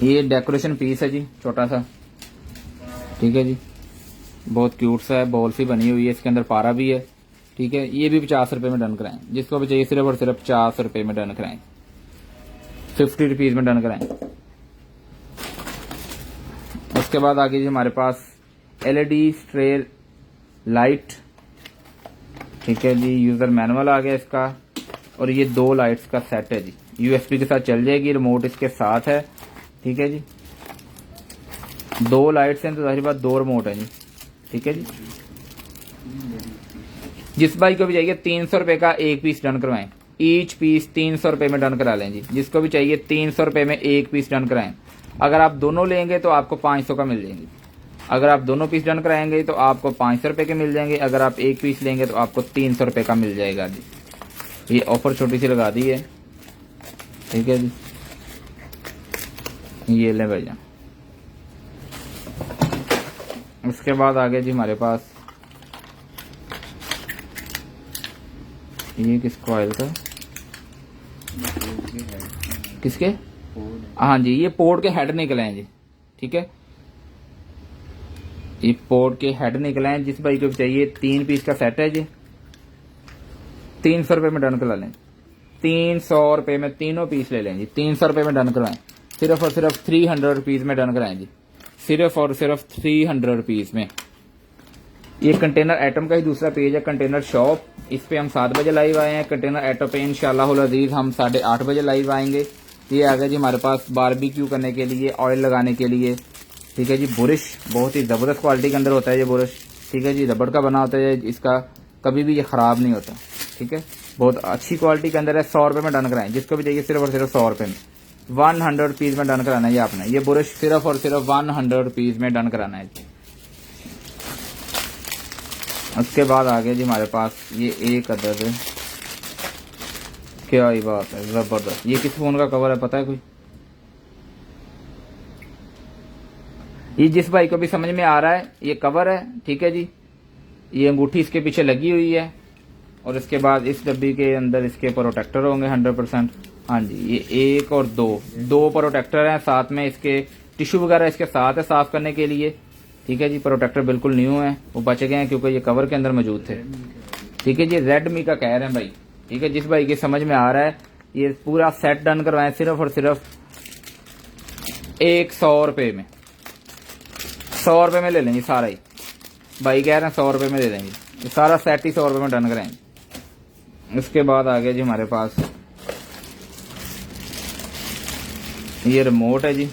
ये डेकोरेशन पीस है जी, छोटा सा। ठीक है जी, बहुत क्यूट सा है, बॉल सी बनी हुई है, इसके अंदर पारा भी है। ठीक है, ये भी 50 रुपए में डन कराएं। जिसको भी चाहिए सिर्फ और सिर्फ 50 रुपए में डन कराएं, 50 रुपीज में डन कराएं। उसके बाद आगे जी हमारे पास एलईडी स्ट्रेल लाइट। ठीक है जी, यूजर मैनुअल आ गया इसका, और ये 2 लाइट्स का सेट है जी, यूएसबी के साथ चल जाएगी, रिमोट इसके साथ है। ठीक है जी, 2 लाइट्स हैं तो जाहिर बात 2 रिमोट है जी। ठीक है जी। जिस भाई को भी चाहिए 300 रुपए का एक पीस डन करवाएं, ईच पीस 300 रुपए में डन करा लें जी। जिसको भी चाहिए 300 रुपए में एक पीस डन कराएं। अगर आप दोनों लेंगे तो आपको 500 का मिल जाएंगे। अगर आप दोनों पीस डन कराएंगे तो आपको 500 रुपए के मिल जाएंगे। अगर आप एक पीस लेंगे तो आपको 300 रुपए का मिल जाएगा जी। ये ऑफर छोटी सी लगा दी है। ठीक है जी। ये ले भैया। उसके बाद आगे जी हमारे पास ये किसको आयल था, किसके, हाँ जी, ये पोर्ट के हेड निकले हैं जी। ठीक है, ये पोर्ट के हेड निकले हैं। जिस भाई को चाहिए 3 पीस का सेट है जी। 300 रुपए में डन करा लें। 300 रुपए में तीनों पीस ले लें जी। 300 रुपए में डन करवाएं। सिर्फ और सिर्फ 300 रुपीज में डन कराएं जी। सिर्फ और सिर्फ 300 रुपीज में। ये कंटेनर आइटम का ही दूसरा पेज है, कंटेनर शॉप। इस पे हम 7 बजे लाइव आए हैं। कंटेनर आइटम पे इंशाल्लाह अजीज हम 8:30 बजे लाइव आएंगे। ये आ गया जी हमारे पास बारबेक्यू करने के लिए, ऑयल लगाने के लिए। ठीक है जी। बुरश बहुत ही जबरदस्त क्वालिटी के अंदर होता है ये बुरश। ठीक है जी। रबड़ का बना होता है, इसका कभी भी ये खराब नहीं होता। ठीक है, बहुत अच्छी क्वालिटी के अंदर है। 100 रुपए में डन कराएं। जिसको भी चाहिए सिर्फ और सिर्फ 100 रुपए में, 100 रुपीज में डन कराना है ये आपने। ये बुरश सिर्फ और सिर्फ 100 रुपीज में डन कराना है जी। उसके बाद आ गया जी हमारे पास ये एक अदद, क्या ही बात है, जबरदस्त। ये किस फोन का कवर है पता है कोई? ये जिस भाई को भी समझ में आ रहा है, ये कवर है। ठीक है जी। ये अंगूठी इसके पीछे लगी हुई है और इसके बाद इस डब्बी के अंदर इसके प्रोटेक्टर होंगे 100%। हाँ जी, ये 1 और 2 प्रोटेक्टर हैं। साथ में इसके टिश्यू वगैरह इसके साथ है साफ करने के लिए। ठीक है जी। प्रोटेक्टर बिल्कुल न्यू है, वो बच गए हैं क्योंकि ये कवर के अंदर मौजूद थे। ठीक है जी। रेडमी का कह रहे हैं भाई। ठीक है, जिस भाई के समझ में आ रहा है ये पूरा सेट डन करवाएं सिर्फ और सिर्फ 100 रुपए में। 100 रुपए में ले लेंगे सारा ही। भाई कह रहे हैं 100 रुपए में ले लेंगे। ये सारा सेट ही 100 रुपए में डन कराएंगे। उसके बाद आ गया जी हमारे पास ये रिमोट है जी।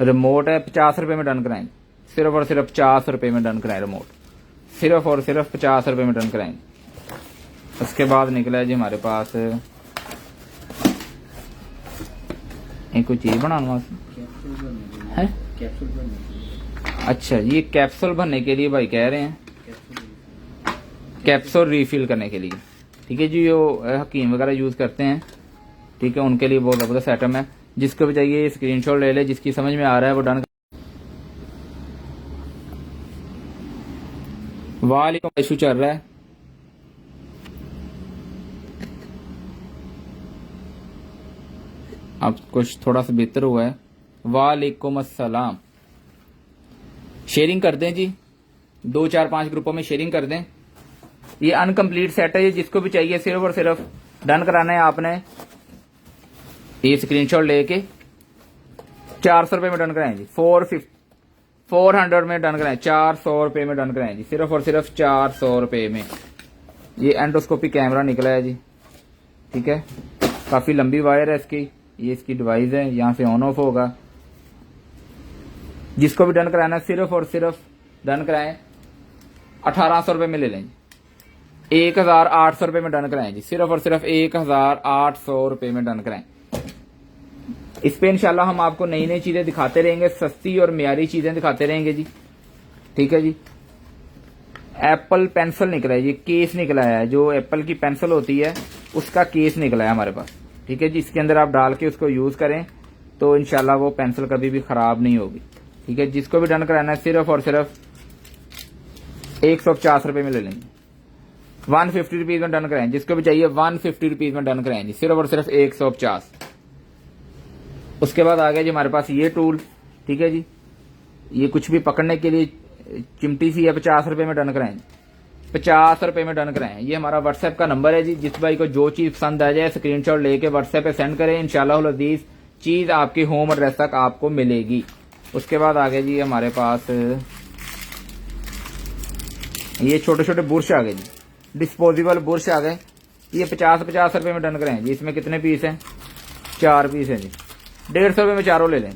रिमोट है 50 रुपए में डन कराएंगे। सिर्फ और सिर्फ 50 रुपए में डन कराएं रिमोट। सिर्फ और सिर्फ 50 रुपए में डन कराएंगे। उसके बाद निकला है जी हमारे पास एक कोई चीज बनाना है। अच्छा, ये कैप्सूल भरने के लिए भाई कह रहे हैं, कैप्सूल रिफिल करने के लिए। ठीक है जी। जो हकीम वगैरह यूज करते हैं, ठीक है, उनके लिए बहुत जबरदस्त आइटम है। जिसको भी चाहिए स्क्रीनशॉट ले ले। जिसकी समझ में आ रहा है वो डन। वालेकुम, इशू चल रहा है। अब कुछ थोड़ा सा बेहतर हुआ है। वालेकुम अस्सलाम। शेयरिंग कर दें जी, 2 4 5 ग्रुपों में शेयरिंग कर दें। ये अनकंप्लीट सेट है। ये जिसको भी चाहिए सिर्फ और सिर्फ डन कराना है आपने। ये स्क्रीनशॉट लेके 400 रुपए में डन कराएं जी। 400 में डन कराएं। 400 रुपए में डन कराएं जी। सिर्फ और सिर्फ 400 रुपए में। ये एंडोस्कोपी कैमरा निकला है जी। ठीक है, काफी लंबी वायर है इसकी। ये इसकी डिवाइस है, यहां से ऑन ऑफ होगा। जिसको भी डन कराना है सिर्फ और सिर्फ डन कराएं। 1800 रुपए में ले लें जी। 1800 रुपए में डन कराएं जी। सिर्फ और सिर्फ 1800 रुपए में डन कराएं। इस पे इंशाल्लाह हम आपको नई नई चीजें दिखाते रहेंगे, सस्ती और मियारी चीजें दिखाते रहेंगे जी। ठीक है जी। एप्पल पेंसिल निकला है, ये केस निकला है। जो एप्पल की पेंसिल होती है उसका केस निकला है हमारे पास। ठीक है जी। इसके अंदर आप डाल के उसको यूज करें तो इंशाल्लाह वो पेंसिल कभी भी खराब नहीं होगी। ठीक है। जिसको भी डन कराना है सिर्फ और सिर्फ 150 रुपए में ले लेंगे। 150 रुपीज में डन कराएं। जिसको भी चाहिए 150 रुपीज में डन कराएं जी। सिर्फ और सिर्फ 150। उसके बाद आ गया जी हमारे पास ये टूल। ठीक है जी। ये कुछ भी पकड़ने के लिए चिमटी सी है। 50 रुपए में डन कराएं। 50 रुपए में डन कराएं। ये हमारा व्हाट्सएप का नंबर है जी। जिस भाई को जो चीज पसंद आ जाए स्क्रीनशॉट लेके व्हाट्सएप पे सेंड करें। इंशाल्लाह अजीज चीज आपके होम एड्रेस तक आपको मिलेगी। उसके बाद आ गया जी हमारे पास ये छोटे छोटे बुरश आ गए जी। डिस्पोजेबल बुरश आ गए। ये 50 रुपए में डन कराएं जी। इसमें कितने पीस हैं? 4 पीस है जी, 150 रुपये में चारों ले लें,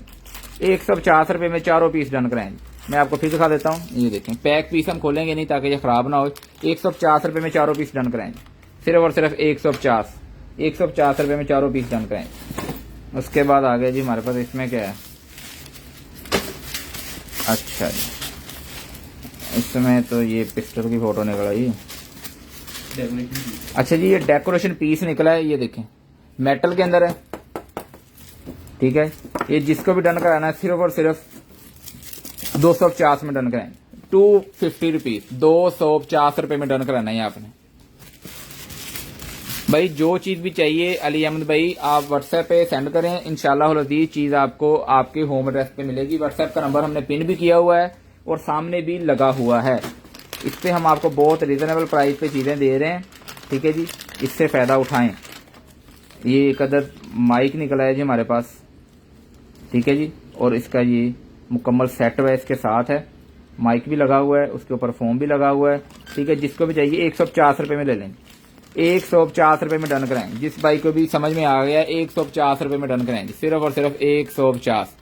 150 रुपये में चारों पीस डन कराएं। मैं आपको फिर दिखा देता हूँ, ये देखें पैक पीस हम खोलेंगे नहीं ताकि ये खराब ना हो। 150 रुपये में चारों पीस डन कराएं, सिर्फ और सिर्फ 150 रुपये में चारों पीस डन कराएं। उसके बाद आ गया जी हमारे पास, इसमें क्या है, अच्छा जी इसमें तो ये पिस्टल की फोटो निकल आई। अच्छा जी ये डेकोरेशन पीस निकला है, ये देखें मेटल के अंदर है, ठीक है। ये जिसको भी डन कराना है सिर्फ और सिर्फ 250 में डन कराएं, 250 रुपीज, 250 रुपये में डन कराना है आपने। भाई जो चीज भी चाहिए अली अहमद भाई आप व्हाट्सएप पे सेंड करें, इंशाल्लाह अजीज चीज आपको आपके होम एड्रेस पे मिलेगी। व्हाट्सएप का नंबर हमने पिन भी किया हुआ है और सामने भी लगा हुआ है। इस पे हम आपको बहुत रीजनेबल प्राइस पे चीजें दे रहे हैं, ठीक है जी, इससे फायदा उठाएं। ये एक अदर माइक निकला है जी हमारे पास, ठीक है जी, और इसका ये मुकम्मल सेट है, इसके साथ है, माइक भी लगा हुआ है, उसके ऊपर फोम भी लगा हुआ है, ठीक है। जिसको भी चाहिए 150 रुपये में ले लें, 150 रुपये में डन कराएं। जिस भाई को भी समझ में आ गया 150 रुपये में डन कराएं, सिर्फ और सिर्फ 150।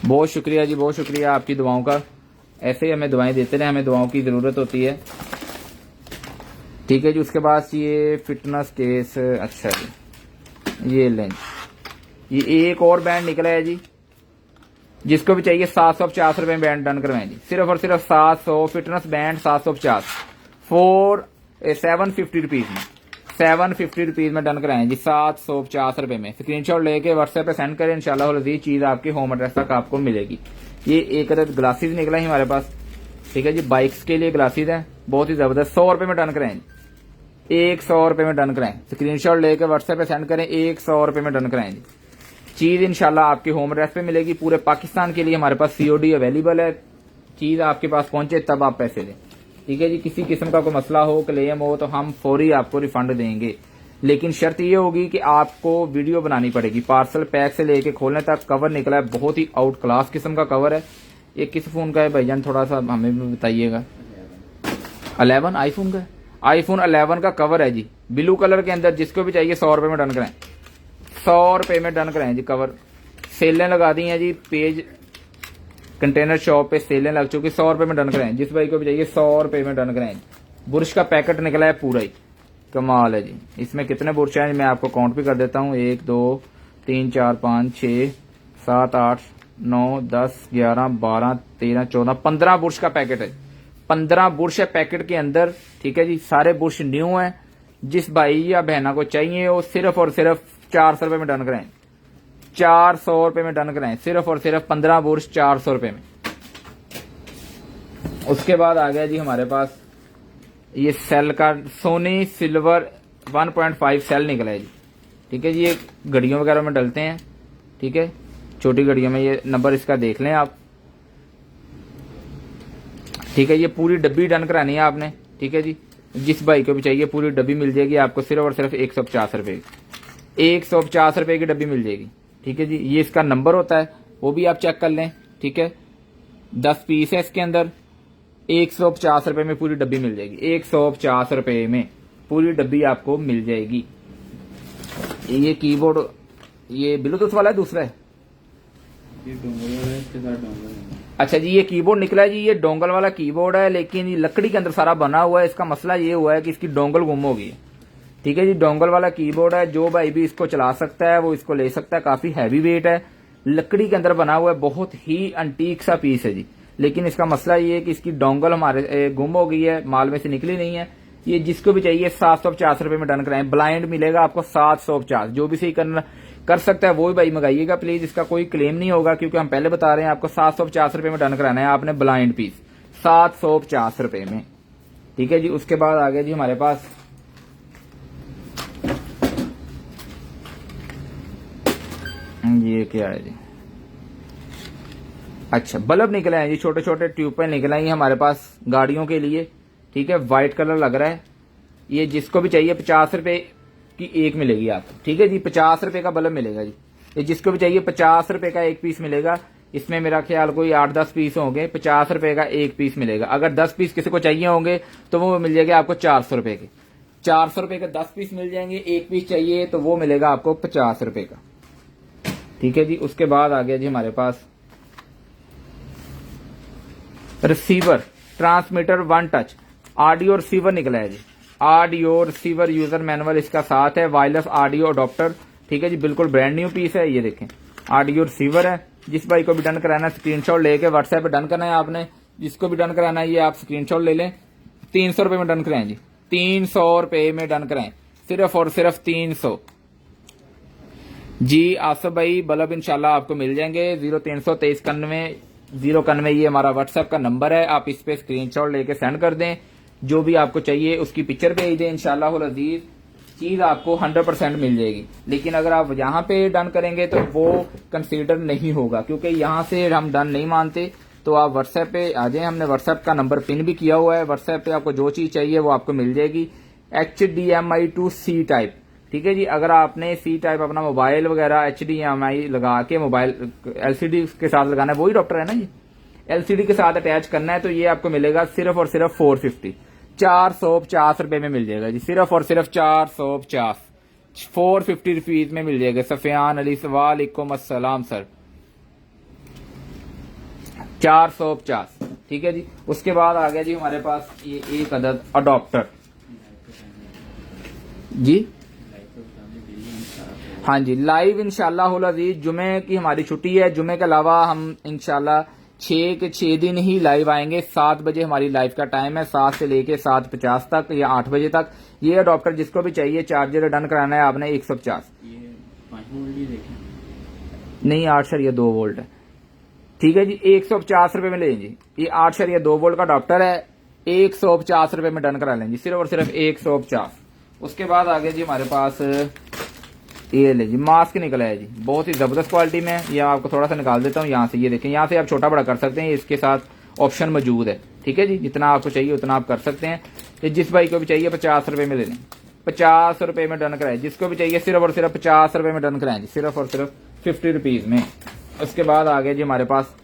बहुत शुक्रिया जी, बहुत शुक्रिया आपकी दुआओं का, ऐसे ही हमें दुआएं देते रहे, हमें दुआओं की जरूरत होती है, ठीक है जी। उसके बाद ये फिटनेस केस, अच्छा जी ये लें, ये एक और बैंड निकला है जी, जिसको भी चाहिए 750 रुपये में बैंड डन करवाएं जी, सिर्फ और सिर्फ 700 फिटनेस बैंड 750 750 रुपीज में, 750 रुपीज में डन कराएं जी, 750 रुपये में। स्क्रीनशॉट लेके व्हाट्सएप पे सेंड करें, इंशाल्लाह अजीज चीज आपके होम एड्रेस तक आपको मिलेगी। ये एक अदर ग्लासेस निकला है हमारे पास, ठीक है जी, बाइक्स के लिए ग्लासेस है, बहुत ही जबरदस्त, 100 रुपये में डन कराएं, 100 रुपये में डन कराएं। स्क्रीनशॉट लेके व्हाट्सएप पे सेंड करें, 100 रुपये में डन कराएं जी। चीज इंशाल्लाह आपके होम एड्रेस पे मिलेगी। पूरे पाकिस्तान के लिए हमारे पास सीओडी अवेलेबल है, चीज आपके पास पहुंचे तब आप पैसे दें, ठीक है जी। किसी किस्म का कोई मसला हो, क्लेम हो, तो हम फौरी आपको रिफंड देंगे, लेकिन शर्त ये होगी कि आपको वीडियो बनानी पड़ेगी। पार्सल पैक से लेके खोलने तक कवर निकला है, बहुत ही आउट क्लास किस्म का कवर है। ये किस फोन का है भाईजान, थोड़ा सा हमें भी बताइएगा। 11 आईफोन का, आईफोन 11 का कवर है जी, ब्लू कलर के अंदर। जिसको भी चाहिए 100 रुपये में डन कराएं, 100 रुपये में डन कराएं जी। कवर सेलें लगा दी हैं जी, पेज कंटेनर शॉप पे सेलें लग चुकी, 100 रुपये में डन कराएं। जिस भाई को भी चाहिए 100 रुपये में डन कराएं। बुरश का पैकेट निकला है पूरा ही, कमाल है जी। इसमें कितने बुरश हैं मैं आपको काउंट भी कर देता हूँ, 1 2 3 4 5 6 7 8 9 10 11 12 13 14 15 बुरश का पैकेट है, 15 बुरश है पैकेट के अंदर, ठीक है जी। सारे बुरश न्यू है। जिस भाई या बहना को चाहिए वो सिर्फ और सिर्फ 400 रुपये में डन कराएं, 400 रुपये में डन कराएं, सिर्फ और सिर्फ 15 बुरश 400 रुपये में। उसके बाद आ गया जी हमारे पास ये सेल का सोनी सिल्वर 1.5 सेल निकला है जी, ठीक है जी। ये घड़ियों वगैरह में डलते हैं, ठीक है, छोटी घड़ियों में। ये नंबर इसका देख लें आप, ठीक है। ये पूरी डब्बी डन करानी है आपने, ठीक है जी। जिस भाई को भी चाहिए पूरी डब्बी मिल जाएगी आपको, सिर्फ और सिर्फ 150 रुपये, 150 रुपये की डब्बी मिल जाएगी, ठीक है जी। ये इसका नंबर होता है, वो भी आप चेक कर लें, ठीक है। 10 पीस है इसके अंदर, 150 रुपये में पूरी डब्बी मिल जाएगी, 150 रुपये में पूरी डब्बी आपको मिल जाएगी। ये कीबोर्ड ये ब्लूटूथ वाला है, दूसरा है, ये डोंगल है, इसके साथ डोंगल है। अच्छा जी। ये कीबोर्ड निकला है जी, ये डोंगल वाला कीबोर्ड है, लेकिन ये लकड़ी के अंदर सारा बना हुआ है। इसका मसला ये हुआ है कि इसकी डोंगल गुम हो गई है, ठीक है जी। डोंगल वाला कीबोर्ड है, जो भाई भी इसको चला सकता है वो इसको ले सकता है। काफी हैवी वेट है, लकड़ी के अंदर बना हुआ है, बहुत ही अंटीक सा पीस है जी। लेकिन इसका मसला ये है कि इसकी डोंगल हमारे गुम हो गई है, माल में से निकली नहीं है। ये जिसको भी चाहिए 750 रुपये में डन कराएं। ब्लाइंड मिलेगा आपको 750, जो भी सही कर सकता है वो ही भाई मंगाइएगा प्लीज। इसका कोई क्लेम नहीं होगा, क्योंकि हम पहले बता रहे हैं आपको 750 रुपये में डन कराना है आपने ब्लाइंड पीस, 750 रुपये में, ठीक है जी। उसके बाद आ गया जी हमारे पास ये क्या है जी, अच्छा बल्ब निकले हैं जी, छोटे छोटे ट्यूबवेल निकले हैं हमारे पास गाड़ियों के लिए, ठीक है। व्हाइट कलर लग रहा है। ये जिसको भी चाहिए 50 रुपये की एक मिलेगी आपको, ठीक है जी। 50 रुपये का बल्ब मिलेगा जी। ये जिसको भी चाहिए 50 रुपये का एक पीस मिलेगा। इसमें मेरा ख्याल कोई 8-10 पीस होंगे, 50 रुपये का एक पीस मिलेगा। अगर 10 पीस किसी को चाहिए होंगे तो वो मिल जाएगा आपको 400 रुपये के, 400 रुपए के 10 पीस मिल जाएंगे, एक पीस चाहिए तो वो मिलेगा आपको 50 रुपए का। ठीक है जी। उसके बाद आ गया जी हमारे पास receiver transmitter 1 touch audio receiver निकला है जी। ऑडियो रिसीवर यूजर मैनुअल इसका साथ है, वायरलेस ऑडियो अडॉप्टर। ठीक है जी, बिल्कुल ब्रांड न्यू पीस है। ये देखें ऑडियो रिसीवर है। जिस भाई को भी डन कराना है स्क्रीनशॉट लेके व्हाट्सएप पे डन करना है आपने। जिसको भी डन कराना है ये आप स्क्रीनशॉट ले लें। 300 रुपए में डन कराएं जी, 300 रुपए में डन कराएं, सिर्फ और सिर्फ 300 जी। आसफ भाई बल्ब इंशाल्लाह आपको मिल जाएंगे। 032391 ये हमारा व्हाट्सएप का नंबर है। आप इस पे स्क्रीनशॉट लेके सेंड कर दें, जो भी आपको चाहिए उसकी पिक्चर भेज दें। इंशाल्लाह अजीज चीज आपको 100% मिल जाएगी। लेकिन अगर आप यहाँ पे डन करेंगे तो वो कंसीडर नहीं होगा, क्योंकि यहाँ से हम डन नहीं मानते। तो आप व्हाट्सएप पे आ जाएं, हमने व्हाट्सएप का नंबर पिन भी किया हुआ है। व्हाट्सएप पे आपको जो चीज चाहिए वो आपको मिल जाएगी। HDMI to C type. ठीक है जी, अगर आपने C टाइप अपना मोबाइल वगैरह HDMI लगा के मोबाइल LCD के साथ लगाना है, वही डॉक्टर है ना जी, LCD के साथ अटैच करना है, तो ये आपको मिलेगा सिर्फ और सिर्फ 450 रुपए में मिल जाएगा जी। सिर्फ और सिर्फ 450 रुपीज में मिल जाएगा। सफियान अली वालेकुम अस्सलाम सर, 450। ठीक है जी। उसके बाद आ गया जी हमारे पास ये एक अदद अडॉप्टर जी। हाँ जी, लाइव इंशाल्लाह अजीज जुमे की हमारी छुट्टी है। जुमे के अलावा हम इंशाल्लाह 6 दिन ही लाइव आएंगे। 7 बजे हमारी लाइव का टाइम है, 7 से लेके 7:50 तक या 8 बजे तक। ये अडॉप्टर जिसको भी चाहिए, चार्जर डन कराना है आपने 150। ये 5 वोल्ट ही देखें, नहीं 8.2 वोल्ट है। ठीक है जी, 150 रुपए में लें जी। ये 8.2 वोल्ट का अडॉप्टर है, 150 रुपए में डन करा लें जी, सिर्फ और सिर्फ 150। उसके बाद आ गया जी हमारे पास ये ले जी मास्क निकला है जी, बहुत ही जबरदस्त क्वालिटी में। ये आपको थोड़ा सा निकाल देता हूँ यहाँ से। ये देखें, यहाँ से आप छोटा बड़ा कर सकते हैं, इसके साथ ऑप्शन मौजूद है। ठीक है जी, जितना आपको चाहिए उतना आप कर सकते हैं। ये जिस भाई को भी चाहिए 50 रुपए में ले लें, 50 रुपए में डन कराएं। जिसको भी चाहिए सिर्फ और सिर्फ 50 रुपए में डन कराएं जी, सिर्फ और सिर्फ 50 रुपीज में। उसके बाद आ गया जी हमारे पास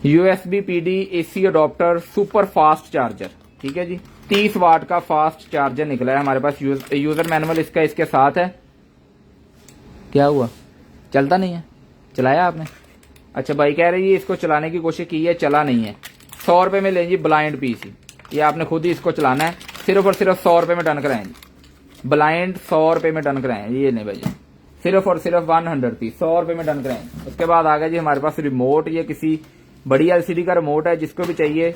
USB PD AC adopter super fast charger. ठीक है जी, 30 वाट का फास्ट चार्जर निकला है हमारे पास। यूजर मैनुअल इसका इसके साथ है। क्या हुआ, चलता नहीं है? चलाया आपने? अच्छा भाई कह रही है इसको चलाने की कोशिश की है, चला नहीं है। 100 रुपए में लें जी ब्लाइंड PC। ये आपने खुद ही इसको चलाना है, सिर्फ और सिर्फ 100 रुपए में डन कराएंगे। ब्लाइंड 100 रुपए में डन कराएं। ये नहीं भाई, सिर्फ और सिर्फ 100 पीस 100 रुपए में डन कराएं। उसके बाद आ गया जी हमारे पास रिमोट। ये किसी बड़ी LCD का रिमोट है, जिसको भी चाहिए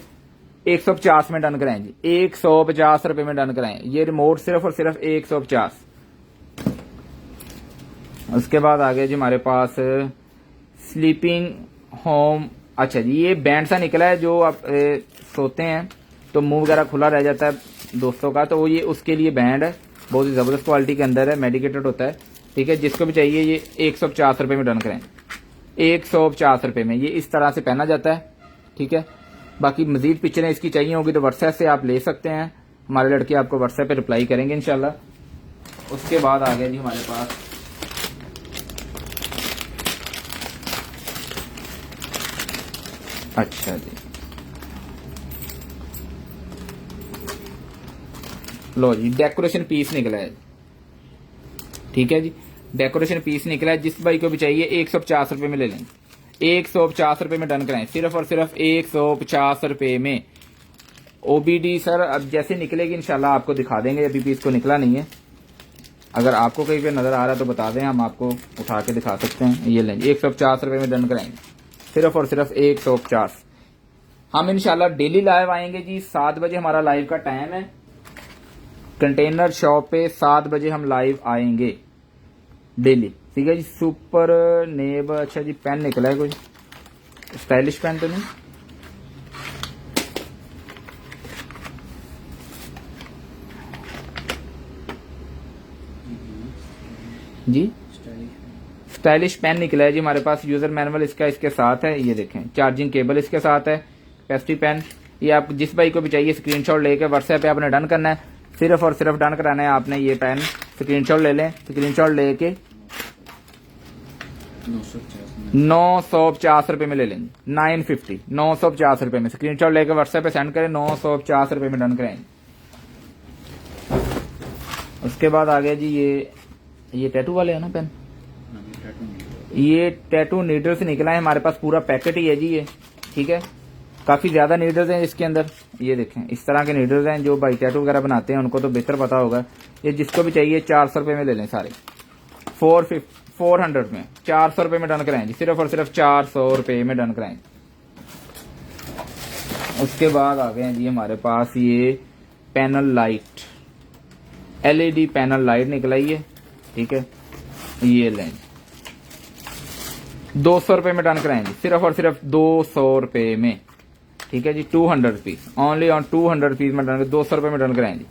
150 में डन कराएं जी, 150 रुपए में डन कराएं। ये रिमोट सिर्फ और सिर्फ 150। उसके बाद आ गया जी हमारे पास स्लीपिंग होम। अच्छा जी, ये बैंड सा निकला है, जो आप सोते हैं तो मुंह वगैरह खुला रह जाता है दोस्तों का, तो वो ये उसके लिए बैंड है। बहुत ही जबरदस्त क्वालिटी के अंदर है, मेडिकेटेड होता है। ठीक है, जिसको भी चाहिए ये 150 रुपए में डन करें, 150 रुपए में। ये इस तरह से पहना जाता है। ठीक है, बाकी मजीद पिक्चरें इसकी चाहिए होगी तो व्हाट्सएप से आप ले सकते हैं। हमारे लड़के आपको व्हाट्सएप पे रिप्लाई करेंगे इंशाल्लाह। उसके बाद आ गया जी हमारे पास अच्छा जी, लो जी डेकोरेशन पीस निकला है। ठीक है जी, डेकोरेशन पीस निकला है। जिस भाई को भी चाहिए 150 रुपए में ले लें, 150 रुपए में डन कराएं, सिर्फ और सिर्फ 150 रुपए में। OBD सर अब जैसे निकलेगी इंशाल्लाह आपको दिखा देंगे, अभी पीस को निकला नहीं है। अगर आपको कहीं पे नजर आ रहा है तो बता दें, हम आपको उठा के दिखा सकते हैं। ये लें 150 रुपए में डन कराएंगे, सिर्फ और सिर्फ 150। हम इंशाल्लाह डेली लाइव आएंगे जी, 7 बजे हमारा लाइव का टाइम है। कंटेनर शॉप पे 7 बजे हम लाइव आएंगे डेली। ठीक है जी, सुपर नेब। अच्छा जी, पेन निकला है, कोई स्टाइलिश पेन तो नहीं? जी स्टाइलिश पेन निकला है जी हमारे पास। यूजर मैनुअल इसका इसके साथ है। ये देखें, चार्जिंग केबल इसके साथ है, पेस्ट्री पेन। ये आप जिस भाई को भी चाहिए स्क्रीनशॉट लेके व्हाट्सएप पे आपने डन करना है, सिर्फ और सिर्फ डन कराना है आपने। ये पेन स्क्रीनशॉट ले लें, स्क्रीनशॉट लेके 950 रुपए में ले लेंगे, 950 950 रुपए में स्क्रीनशॉट लेके व्हाट्सएप पे सेंड करें, 950 रुपए में डन कराएंगे। उसके बाद आ गया जी ये टैटू वाले है ना पेन, हाँ, ये टैटू नहीं है। ये टैटू नीडल से निकला है हमारे पास, पूरा पैकेट ही है जी ये, ठीक है। काफी ज्यादा नीडल्स हैं इसके अंदर, ये देखें इस तरह के नीडल्स हैं। जो भाई टैटू वगैरह बनाते हैं उनको तो बेहतर पता होगा। ये जिसको भी चाहिए 400 रुपए में ले लें सारे, 400 में 400 रुपए में डन कराएं जी, सिर्फ और सिर्फ 400 रुपए में डन कराएं। उसके बाद आ गए हैं जी हमारे पास ये panel light, LED panel light निकल आई है, ठीक है। ये लें 200 रुपए में डन कराएं जी, सिर्फ और सिर्फ 200 रुपए में, ठीक है जी। 200 रुपीज, ओनली ऑन 200 रुपीज में डन, 200 रुपए में डन कराएं जी,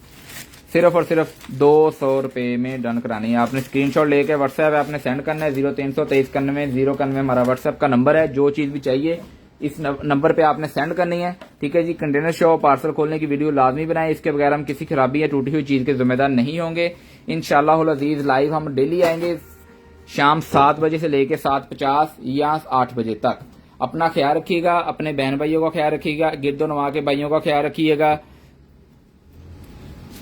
सिर्फ और सिर्फ 200 रुपए में डन करानी है। आपने स्क्रीनशॉट लेके व्हाट्सएप आपने सेंड करना है 0323 91 091 हमारा व्हाट्सएप का नंबर है। जो चीज भी चाहिए इस नंबर पे आपने सेंड करनी है, ठीक है जी। कंटेनर शॉप पार्सल खोलने की वीडियो लाजमी बनाएं, इसके बगैर हम किसी खराबी या टूटी हुई चीज के जिम्मेदार नहीं होंगे। इंशाल्लाह अजीज लाइव हम डेली आएंगे शाम 7 बजे से लेके 7:50 या 8 बजे तक। अपना ख्याल रखिएगा, अपने बहन भाइयों का ख्याल रखिएगा, गिरदो नवा के भाइयों का ख्याल रखिएगा।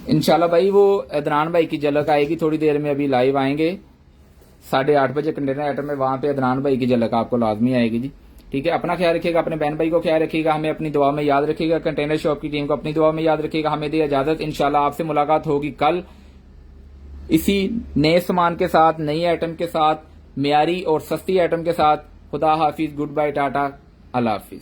इंशाल्लाह भाई वो अदनान भाई की झलक आएगी थोड़ी देर में, अभी लाइव आएंगे 8:30 बजे कंटेनर आइटम में, वहां पे अदनान भाई की झलक आपको लाजमी आएगी जी, ठीक है। अपना ख्याल रखिएगा, अपने बहन भाई को ख्याल रखिएगा, हमें अपनी दुआ में याद रखिएगा, कंटेनर शॉप की टीम को अपनी दुआ में याद रखिएगा। हमें दी इजाजत, इंशाल्लाह आपसे मुलाकात होगी कल इसी नए सामान के साथ, नई आइटम के साथ, मियारी और सस्ती आइटम के साथ। खुदा हाफिज, गुड बाय, टाटा, अल्लाह हाफिज।